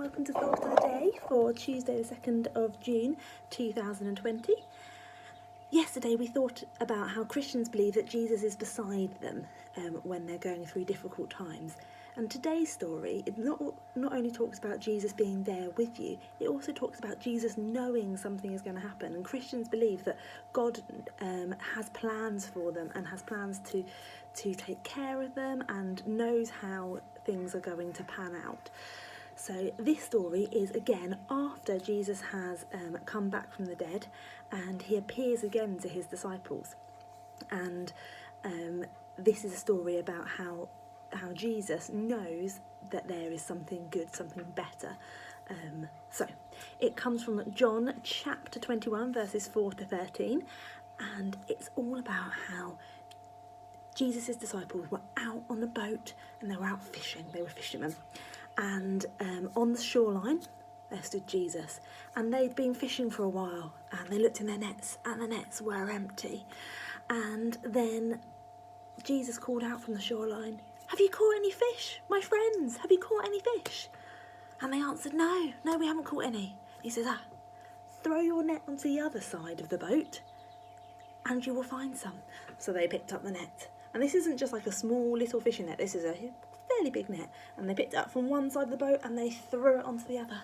welcome to Thought of the Day for Tuesday the 2nd of June 2020. Yesterday we thought about how Christians believe that Jesus is beside them when they're going through difficult times. And today's story, it not only talks about Jesus being there with you, it also talks about Jesus knowing something is going to happen. And Christians believe that God has plans for them and has plans to take care of them and knows how things are going to pan out. So this story is again after Jesus has come back from the dead, and he appears again to his disciples. And this is a story about how Jesus knows that there is something good, something better. So it comes from John chapter 21 verses 4 to 13, and it's all about how Jesus' disciples were out on the boat and they were out fishing. They were fishermen. And on the shoreline there stood Jesus, and they'd been fishing for a while, and they looked in their nets and the nets were empty. And then Jesus called out from the shoreline, "Have you caught any fish? My friends, have you caught any fish?" And they answered, No, we haven't caught any. He says, throw your net onto the other side of the boat and you will find some. So they picked up the net. And this isn't just like a small little fishing net, this is a fairly big net. And they picked it up from one side of the boat and they threw it onto the other.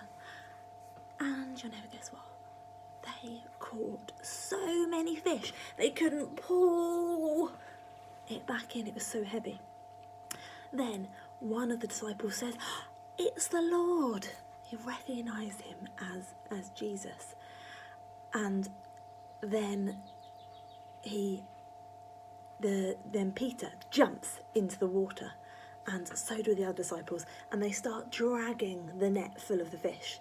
And you'll never guess what? They caught so many fish, they couldn't pull it back in, it was so heavy. Then one of the disciples says, "It's the Lord." He recognised him as Jesus. And then then Peter jumps into the water, and so do the other disciples, and they start dragging the net full of the fish.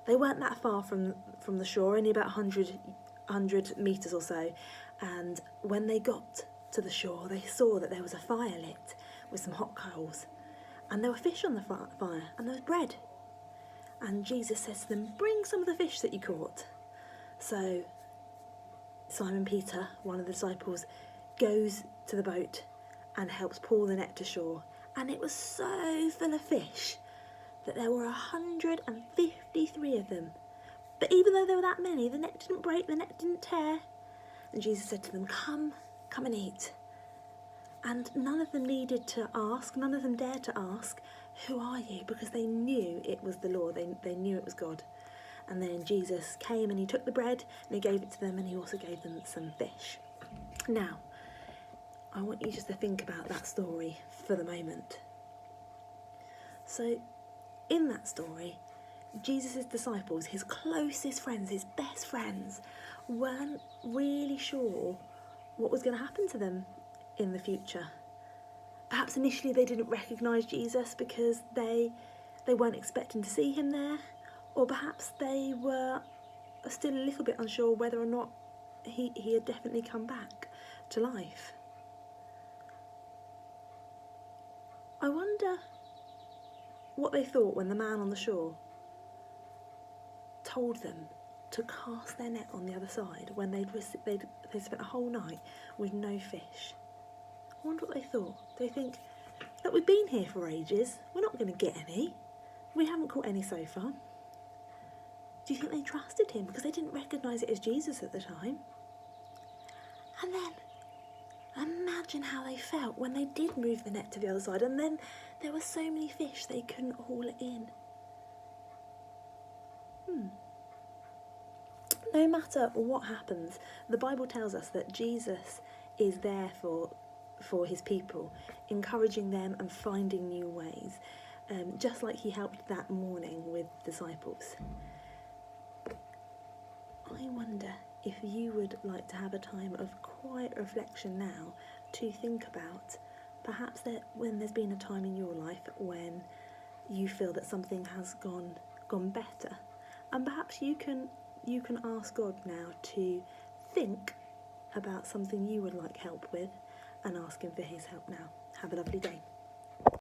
They weren't that far from the shore, only about 100 metres or so, and when they got to the shore they saw that there was a fire lit with some hot coals, and there were fish on the fire, and there was bread. And Jesus says to them, "Bring some of the fish that you caught." So Simon Peter, one of the disciples, goes to the boat and helps pull the net to shore, and it was so full of fish that there were 153 of them. But even though there were that many, the net didn't break, the net didn't tear. And Jesus said to them, come and eat. And none of them needed to ask, none of them dared to ask, "Who are you?" because they knew it was the Lord, they knew it was God. And then Jesus came and he took the bread and he gave it to them, and he also gave them some fish. Now, I want you just to think about that story for the moment. So, in that story, Jesus' disciples, his closest friends, his best friends, weren't really sure what was going to happen to them in the future. Perhaps initially they didn't recognise Jesus because they weren't expecting to see him there, or perhaps they were still a little bit unsure whether or not he had definitely come back to life. I wonder what they thought when the man on the shore told them to cast their net on the other side when they'd spent a whole night with no fish. I wonder what they thought. They think, "Look, we've been here for ages, we're not going to get any. We haven't caught any so far." Do you think they trusted him because they didn't recognise it as Jesus at the time? And then imagine how they felt when they did move the net to the other side, and then there were so many fish they couldn't haul it in. No matter what happens, the Bible tells us that Jesus is there for his people, encouraging them and finding new ways, just like he helped that morning with disciples. I wonder if you would like to have a time of quiet reflection now to think about perhaps that when there's been a time in your life when you feel that something has gone better, and perhaps you can ask God now to think about something you would like help with and ask him for his help now. Have a lovely day.